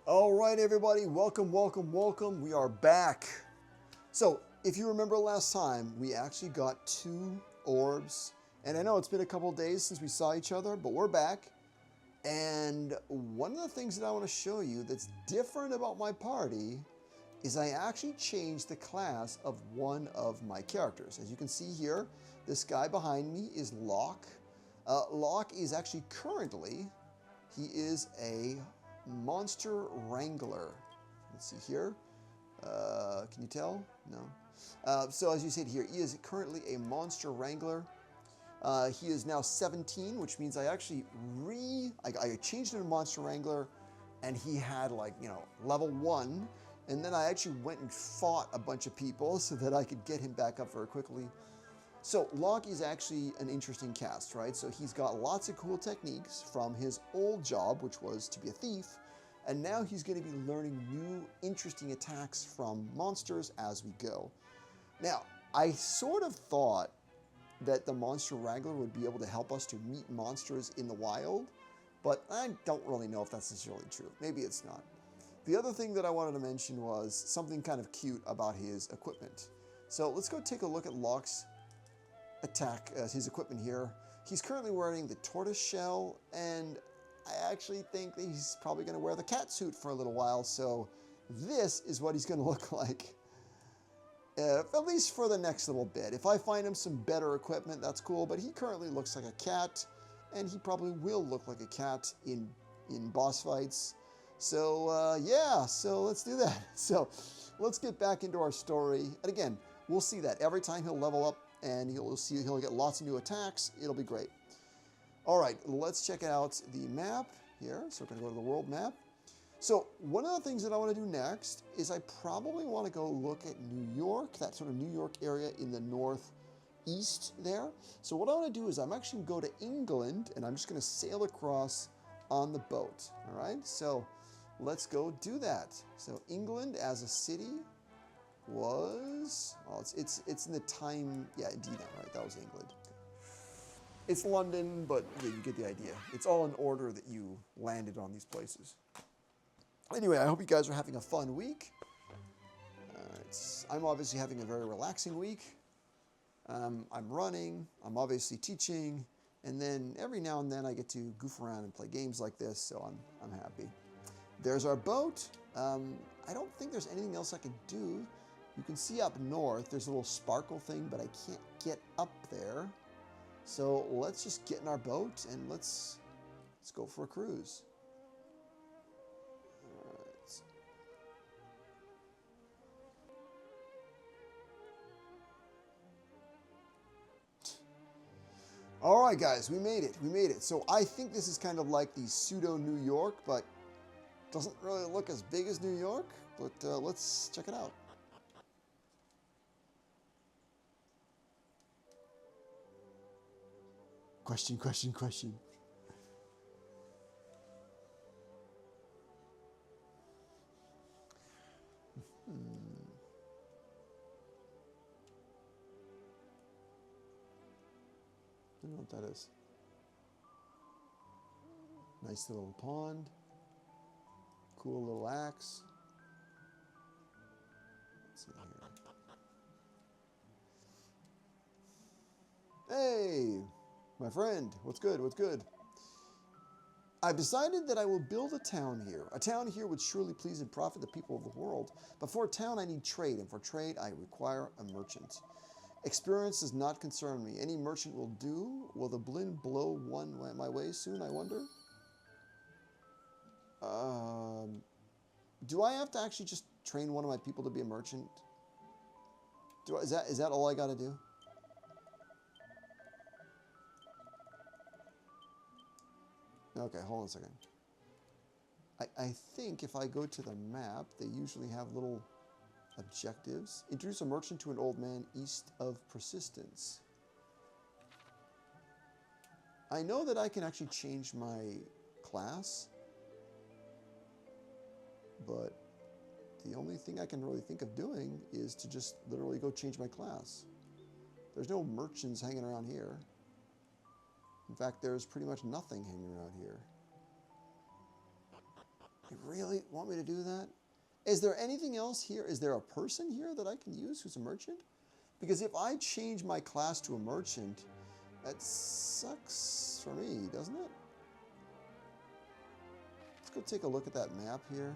All right, everybody, welcome. We are back. So, if you remember last time, we actually got 2 orbs. And I know it's been a couple days since we saw each other, but we're back. And one of the things that I want to show you that's different about my party is I actually changed the class of one of my characters. As you can see here, this guy behind me is Locke. Locke is actually currently, he is a monster wrangler. Let's see here. Can you tell? No. So as you see here, he is currently a monster wrangler. He is now 17, which means I actually I changed him to monster wrangler, and he had level 1. And then I actually went and fought a bunch of people so that I could get him back up very quickly. So Locke is actually an interesting cast, right? So he's got lots of cool techniques from his old job, which was to be a thief. And now he's going to be learning new, interesting attacks from monsters as we go. Now, I sort of thought that the monster wrangler would be able to help us to meet monsters in the wild, but I don't really know if that's necessarily true. Maybe it's not. The other thing that I wanted to mention was something kind of cute about his equipment. So let's go take a look at Locke's his equipment here. He's currently wearing the tortoise shell, and I actually think that he's probably going to wear the cat suit for a little while. So this is what he's going to look like, at least for the next little bit. If I find him some better equipment, that's cool, but he currently looks like a cat, and he probably will look like a cat in boss fights. So yeah, so let's do that. So let's get back into our story. And again, we'll see that every time he'll level up and he'll get lots of new attacks. It'll be great. All right, let's check out the map here. So we're gonna go to the world map. So one of the things that I want to do next is I probably want to go look at New York, that sort of New York area in the northeast there. So what I want to do is I'm actually going to go to England, and I'm just going to sail across on the boat. All right, so let's go do that. So England as a city was, oh, it's in the time, yeah, indeed, right, that was England. It's London, but yeah, you get the idea. It's all in order that you landed on these places. Anyway, I hope you guys are having a fun week. I'm obviously having a very relaxing week. I'm running, I'm obviously teaching, and then every now and then I get to goof around and play games like this, so I'm happy. There's our boat. I don't think there's anything else I can do. You can see up north, there's a little sparkle thing, but I can't get up there. So let's just get in our boat and let's go for a cruise. All right, guys, we made it. So I think this is kind of like the pseudo New York, but doesn't really look as big as New York, but let's check it out. Question. I don't know what that is. Nice little pond. Cool little axe. Let's see here. Hey, my friend. What's good? I've decided that I will build a town here. A town here would surely please and profit the people of the world. But for a town, I need trade, and for trade, I require a merchant. Experience does not concern me. Any merchant will do. Will the wind blow my way soon, I wonder? Do I have to actually just train one of my people to be a merchant? Is that all I got to do? Okay, hold on a second. I think if I go to the map, they usually have little objectives. Introduce a merchant to an old man east of persistence. I know that I can actually change my class, but the only thing I can really think of doing is to just literally go change my class. There's no merchants hanging around here. In fact, there's pretty much nothing hanging around here. You really want me to do that? Is there anything else here? Is there a person here that I can use who's a merchant? Because if I change my class to a merchant, that sucks for me, doesn't it? Let's go take a look at that map here.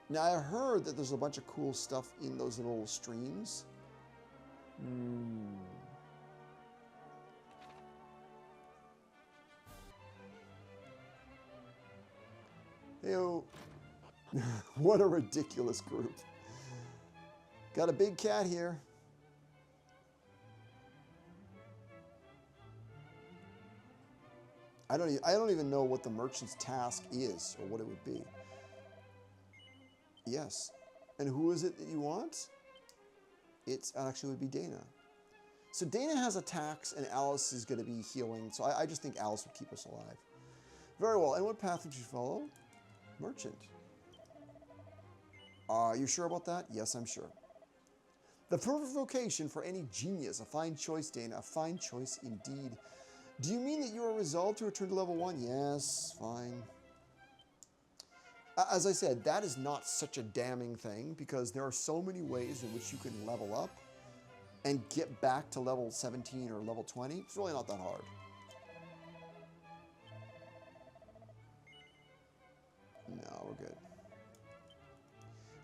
Now, I heard that there's a bunch of cool stuff in those little streams. Ew. What a ridiculous group. Got a big cat here. I don't even know what the merchant's task is or what it would be. Yes. And who is it that you want? It actually would be Dana. So Dana has a tax and Alice is going to be healing. So I just think Alice would keep us alive. Very well. And what path would you follow? Merchant. Are you sure about that? Yes, I'm sure. The perfect vocation for any genius. A fine choice, Dana. A fine choice indeed. Do you mean that you are resolved to return to level 1? Yes, fine. As I said, that is not such a damning thing because there are so many ways in which you can level up and get back to level 17 or level 20. It's really not that hard. No, we're good.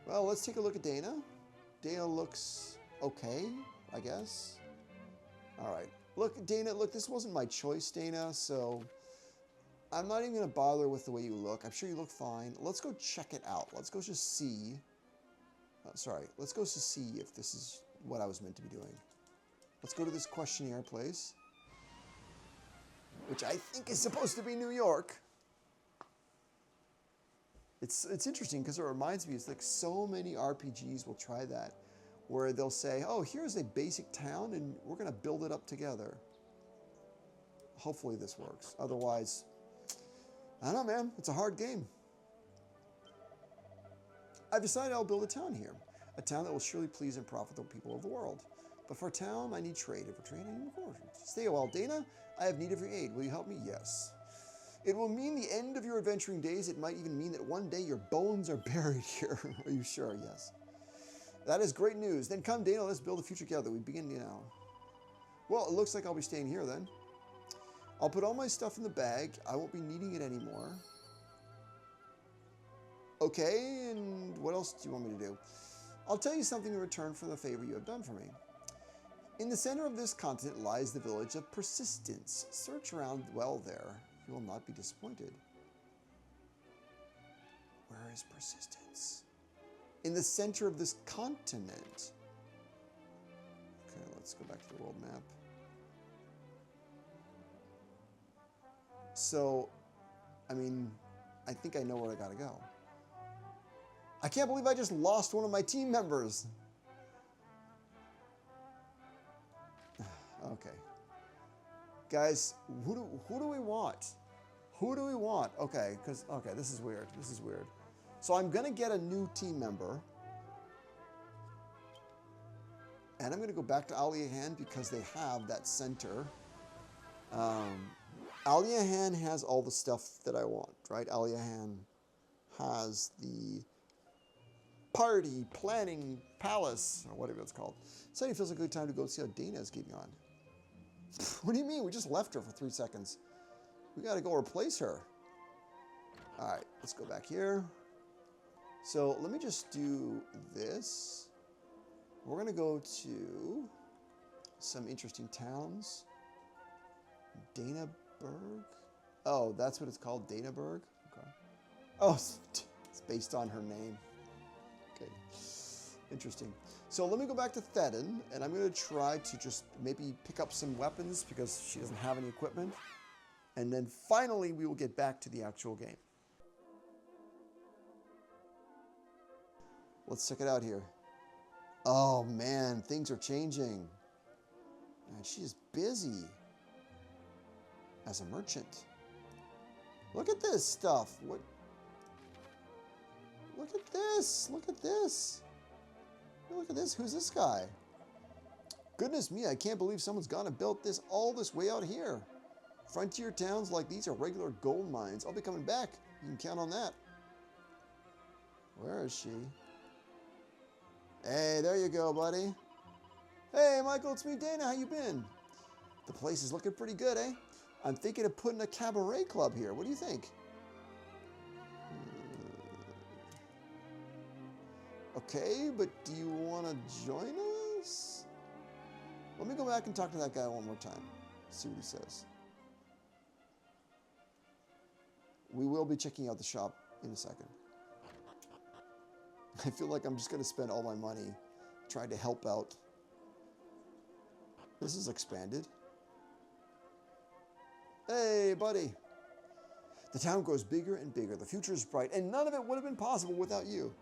Well, let's take a look at Dana. Dana looks okay, I guess. All right. Look, Dana, look, this wasn't my choice, Dana, so I'm not even going to bother with the way you look. I'm sure you look fine. Let's go check it out. Let's go just see. Let's go to see if this is what I was meant to be doing. Let's go to this questionnaire place, which I think is supposed to be New York. It's interesting because it reminds me, it's like so many RPGs will try that, where they'll say, oh, here's a basic town and we're going to build it up together. Hopefully this works. Otherwise, I don't know, man. It's a hard game. I've decided I'll build a town here. A town that will surely please and profit the people of the world. But for a town, I need trade. And for trade, I need fortune. Stay a while, Dana. I have need of your aid. Will you help me? Yes. It will mean the end of your adventuring days. It might even mean that one day your bones are buried here. Are you sure? Yes. That is great news. Then come, Dana, let's build a future together. We begin now. Well, it looks like I'll be staying here then. I'll put all my stuff in the bag. I won't be needing it anymore. Okay, and what else do you want me to do? I'll tell you something in return for the favor you have done for me. In the center of this continent lies the village of Persistence. Search around well there. You will not be disappointed. Where is Persistence? In the center of this continent. Okay, let's go back to the world map. So, I mean, I think I know where I gotta go. I can't believe I just lost one of my team members. Okay. Guys, who do we want? Who do we want? Okay, this is weird. This is weird. So I'm gonna get a new team member. And I'm gonna go back to Aliahan because they have that center. Aliahan has all the stuff that I want, right? Aliahan has the party planning palace, or whatever it's called. Suddenly feels like a good time to go see how Dana is getting on. What do you mean? We just left her for 3 seconds. We got to go replace her. All right, let's go back here. So let me just do this. We're going to go to some interesting towns. Danaburg? Oh, that's what it's called, Danaburg? Okay. Oh, it's based on her name. Okay, interesting. So let me go back to Thedon, and I'm going to try to just maybe pick up some weapons because she doesn't have any equipment. And then finally, we will get back to the actual game. Let's check it out here. Oh man, things are changing. Man, she is busy as a merchant. Look at this stuff. What? Look at this. Look at this. Look at this. Who's this guy? Goodness me, I can't believe someone's gone and built all this way out here. Frontier towns like these are regular gold mines. I'll be coming back. You can count on that. Where is she? Hey, there you go, buddy. Hey, Michael, it's me, Dana. How you been? The place is looking pretty good, eh? I'm thinking of putting a cabaret club here. What do you think? Okay, but do you want to join us? Let me go back and talk to that guy one more time. See what he says. We will be checking out the shop in a second. I feel like I'm just going to spend all my money trying to help out. This is expanded. Hey, buddy. The town grows bigger and bigger. The future is bright, and none of it would have been possible without you.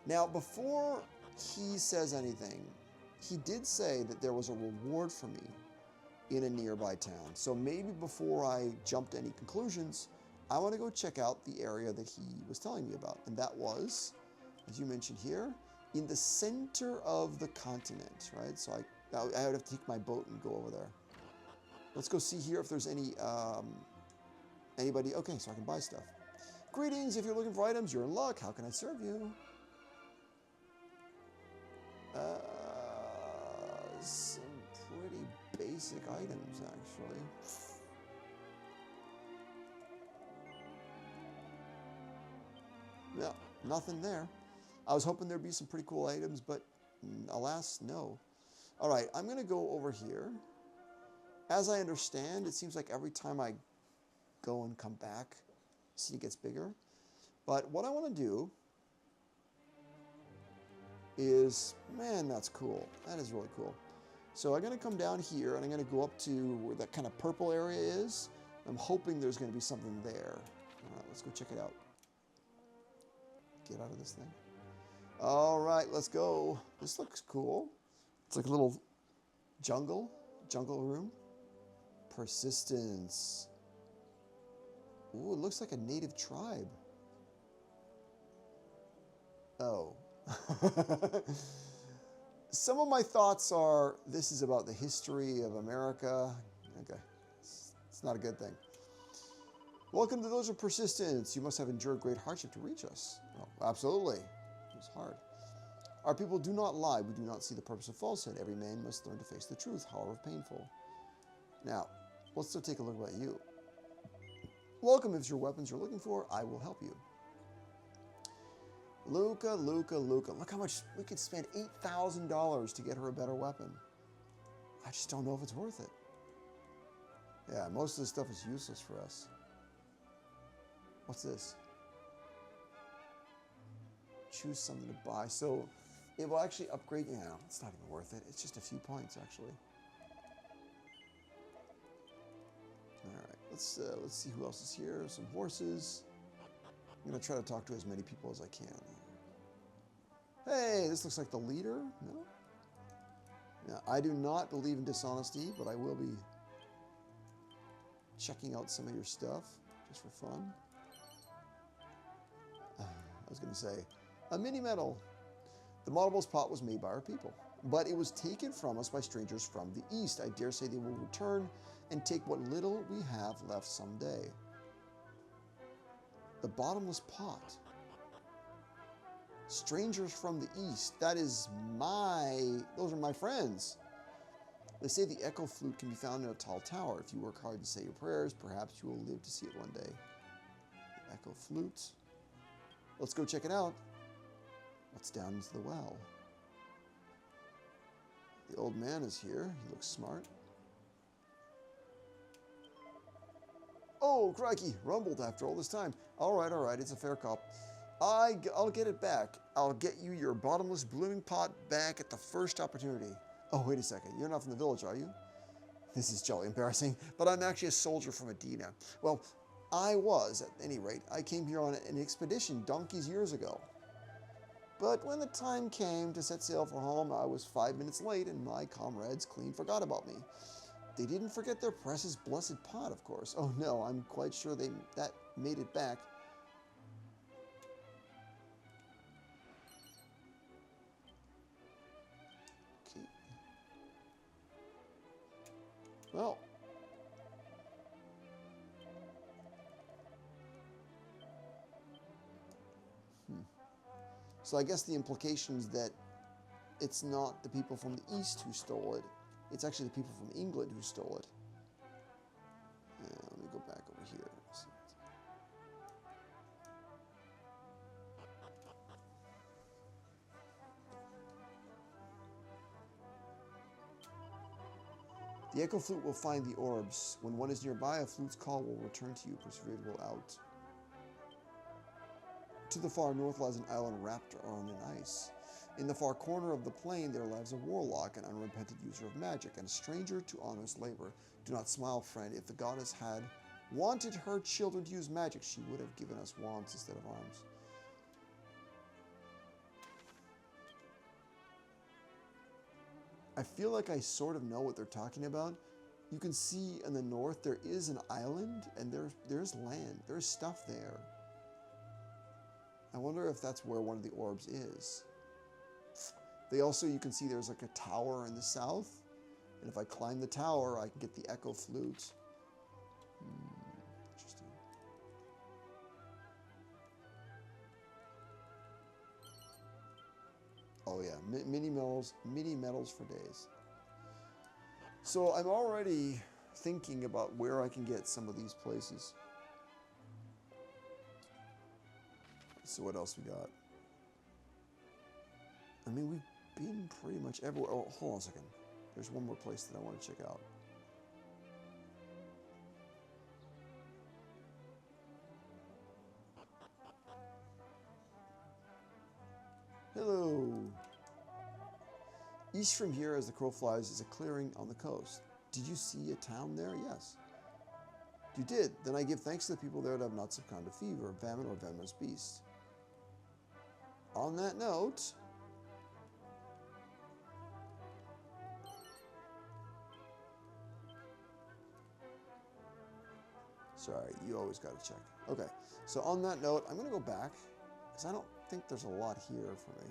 Now, before he says anything, he did say that there was a reward for me in a nearby town. So maybe before I jump to any conclusions, I want to go check out the area that he was telling me about. And that was, as you mentioned here, in the center of the continent, right? So I would have to take my boat and go over there. Let's go see here if there's anybody. Okay, so I can buy stuff. Greetings, if you're looking for items, you're in luck. How can I serve you? Some pretty basic items, actually. No, nothing there. I was hoping there'd be some pretty cool items, but alas, no. All right, I'm going to go over here. As I understand, it seems like every time I go and come back, the city gets bigger. But what I want to do is, man, that's cool. That is really cool. So I'm going to come down here, and I'm going to go up to where that kind of purple area is. I'm hoping there's going to be something there. All right, let's go check it out. Get out of this thing. All right, let's go. This looks cool. It's like a little jungle room. Persistence. Ooh, it looks like a native tribe. Oh. Some of my thoughts are, this is about the history of America. Okay, it's not a good thing. Welcome to the Village of Persistence. You must have endured great hardship to reach us. Oh, absolutely. It was hard. Our people do not lie. We do not see the purpose of falsehood. Every man must learn to face the truth, however painful. Now, let's still take a look at you. Welcome. If it's your weapons you're looking for, I will help you. Luca. Look how much we could spend $8,000 to get her a better weapon. I just don't know if it's worth it. Yeah, most of this stuff is useless for us. What's this? Choose something to buy. So it will actually upgrade. Yeah, it's not even worth it. It's just a few points, actually. All right, let's see who else is here. Some horses. I'm gonna try to talk to as many people as I can. Hey, this looks like the leader. No. Now, I do not believe in dishonesty, but I will be checking out some of your stuff just for fun. I was going to say, a mini medal. The marbles pot was made by our people, but it was taken from us by strangers from the east. I dare say they will return and take what little we have left someday. The bottomless pot. Strangers from the east. Those are my friends. They say the echo flute can be found in a tall tower. If you work hard and say your prayers, perhaps you will live to see it one day. The echo flute. Let's go check it out. What's down into the well? The old man is here. He looks smart. Oh, crikey, rumbled after all this time. All right, it's a fair call. I'll get it back. I'll get you your bottomless blooming pot back at the first opportunity. Oh, wait a second. You're not from the village, are you? This is jolly embarrassing, but I'm actually a soldier from Medina. Well, I was, at any rate. I came here on an expedition donkeys years ago. But when the time came to set sail for home, I was 5 minutes late, and my comrades clean forgot about me. They didn't forget their precious blessed pot, of course. Oh no, I'm quite sure that made it back. Okay. Well. So I guess the implication is that it's not the people from the East who stole it. It's actually the people from England who stole it. Let me go back over here. The echo flute will find the orbs. When one is nearby, a flute's call will return to you. Persevered will out. To the far north lies an island wrapped around in ice. In the far corner of the plain there lies a warlock, an unrepentant user of magic, and a stranger to honest labor. Do not smile, friend. If the goddess had wanted her children to use magic, she would have given us wands instead of arms. I feel like I sort of know what they're talking about. You can see in the north there is an island, and there's land. There's stuff there. I wonder if that's where one of the orbs is. They also, you can see there's like a tower in the south, and if I climb the tower, I can get the echo flute. Interesting. Oh yeah, mini medals for days. So I'm already thinking about where I can get some of these places. So what else we got? I mean, we've been pretty much everywhere. Oh, hold on a second. There's one more place that I want to check out. Hello. East from here, as the crow flies, is a clearing on the coast. Did you see a town there? Yes. You did. Then I give thanks to the people there that have not succumbed to fever, famine, or venomous beasts. On that note, sorry, you always got to check. Okay, so on that note, I'm going to go back because I don't think there's a lot here for me.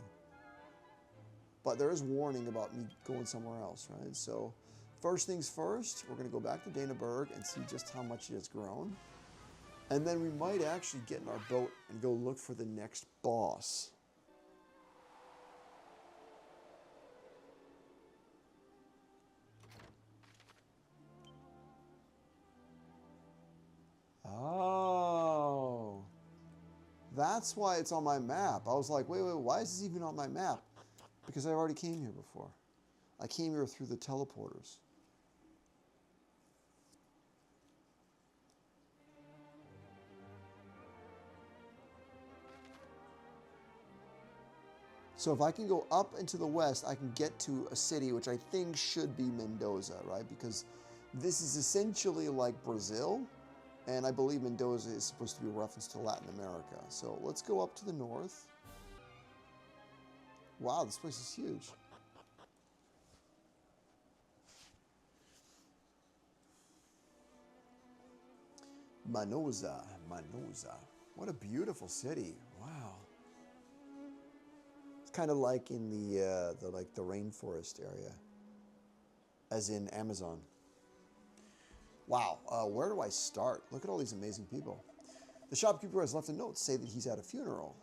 But there is warning about me going somewhere else, right? So first things first, we're going to go back to Danaburg and see just how much it has grown. And then we might actually get in our boat and go look for the next boss. Oh, that's why it's on my map. I was like, wait, why is this even on my map? Because I already came here before. I came here through the teleporters. So if I can go up into the west, I can get to a city which I think should be Mendoza, right? Because this is essentially like Brazil, and I believe Mendoza is supposed to be a reference to Latin America. So let's go up to the north. Wow, this place is huge. Manoza. What a beautiful city. Wow. It's kind of like in the rainforest area, as in Amazon. Wow, where do I start? Look at all these amazing people. The shopkeeper has left a note to say that he's at a funeral.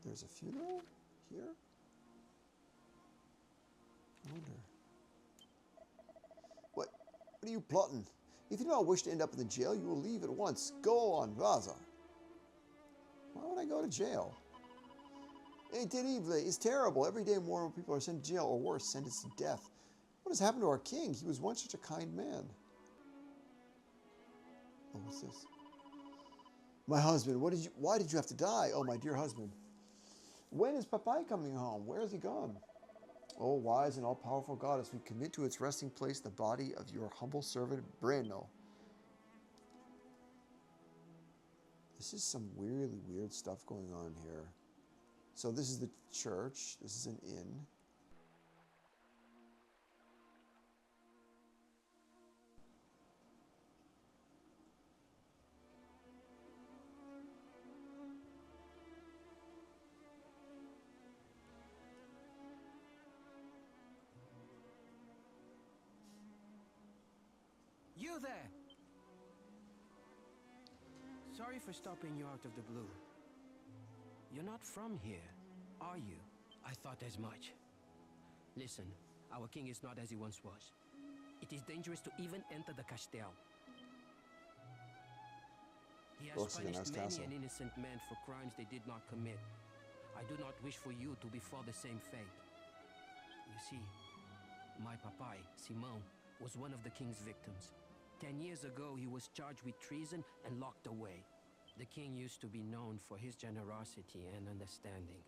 There's a funeral here? I wonder. What are you plotting? If you do not wish to end up in the jail, you will leave at once. Go on, Vaza. Why would I go to jail? It's terrible. It's terrible. Every day more and more people are sent to jail, or worse, sentenced to death. What has happened to our king? He was once such a kind man. Oh, what's this? My husband, why did you have to die? Oh, my dear husband. When is Papai coming home? Where is he gone? Oh, wise and all-powerful goddess, we commit to its resting place the body of your humble servant, Breno. This is some really weird stuff going on here. So this is the church. This is an inn. You there! Sorry for stopping you out of the blue. You're not from here, are you? I thought as much. Listen, our king is not as he once was. It is dangerous to even enter the castell. He has punished many an innocent man for crimes they did not commit. I do not wish for you to befall the same fate. You see, my papai, Simon, was one of the king's victims. 10 years ago, he was charged with treason and locked away. The king used to be known for his generosity and understanding.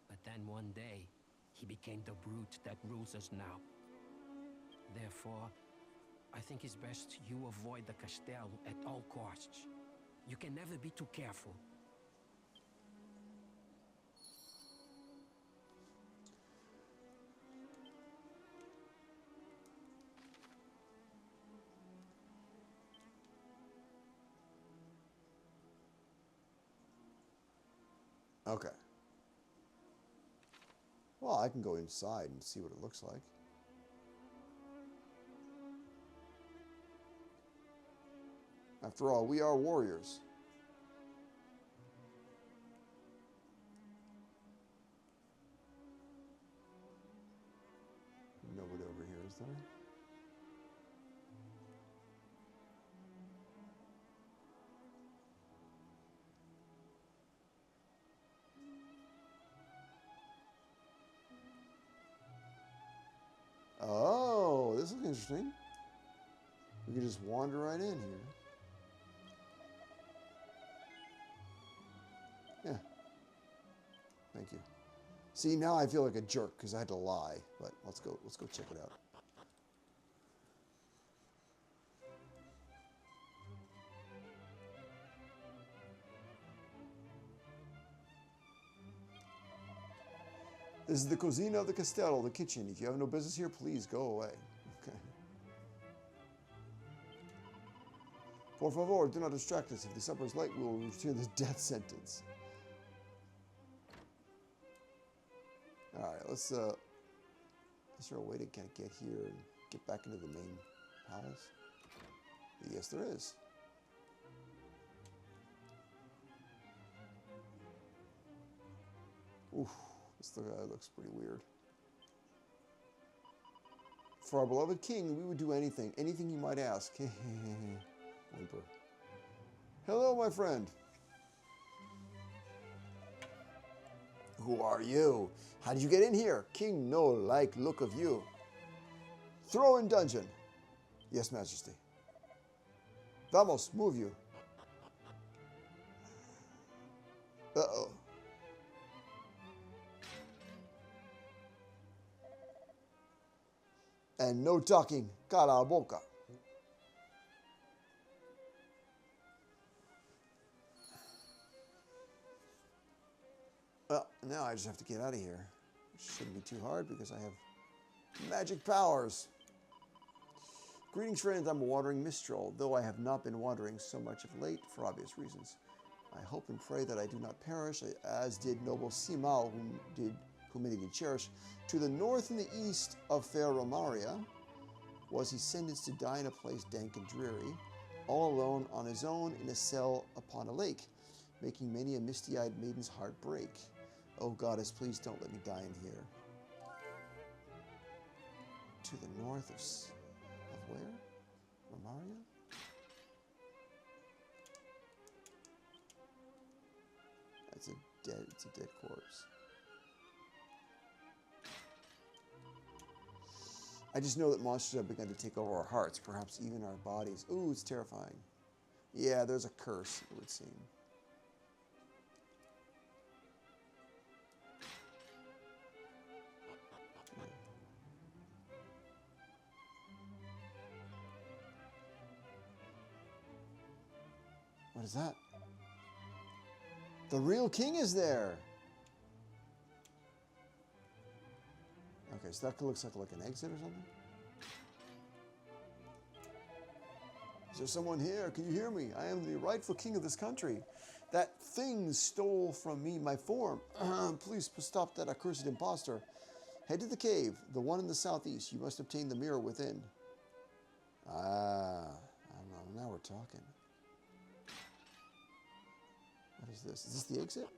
But then one day, he became the brute that rules us now. Therefore, I think it's best you avoid the castell at all costs. You can never be too careful. Okay. Well, I can go inside and see what it looks like. After all, we are warriors. Nobody over here, is there? Oh, this looks interesting. We can just wander right in here. Yeah. Thank you. See, now I feel like a jerk because I had to lie, but let's go check it out. This is the Cocina of the Castello, the kitchen. If you have no business here, please go away. Okay. Por favor, do not distract us. If the supper is late, we will return the death sentence. All right, let's. Is there a way to kind of get here and get back into the main palace? Yes, there is. Oof. This looks pretty weird. For our beloved king, we would do anything you might ask. Whimper. Hello, my friend. Who are you? How did you get in here? King no like look of you. Throw in dungeon. Yes, Majesty. Vamos, move you. Uh-oh. And no talking, cala boca. Well, now I just have to get out of here. It shouldn't be too hard because I have magic powers. Greetings, friends. I'm a wandering minstrel, though I have not been wandering so much of late for obvious reasons. I hope and pray that I do not perish, as did noble Simao, whom many did cherish. To the north and the east of fair Romaria was he sentenced to die in a place dank and dreary, all alone on his own in a cell upon a lake, making many a misty-eyed maiden's heart break. Oh, goddess, please don't let me die in here. To the north of where? Romaria? It's a dead corpse. I just know that monsters have begun to take over our hearts, perhaps even our bodies. Ooh, it's terrifying. Yeah, there's a curse, it would seem. What is that? The real king is there. Okay, so that looks like an exit or something. Is there someone here? Can you hear me? I am the rightful king of this country. That thing stole from me my form. Please stop that accursed impostor. Head to the cave, the one in the southeast. You must obtain the mirror within. Ah, I don't know. Now we're talking. is this? Is this the exit?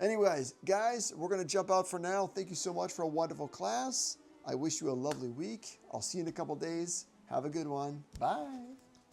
Anyways, guys, we're going to jump out for now. Thank you so much for a wonderful class. I wish you a lovely week. I'll see you in a couple days. Have a good one. Bye.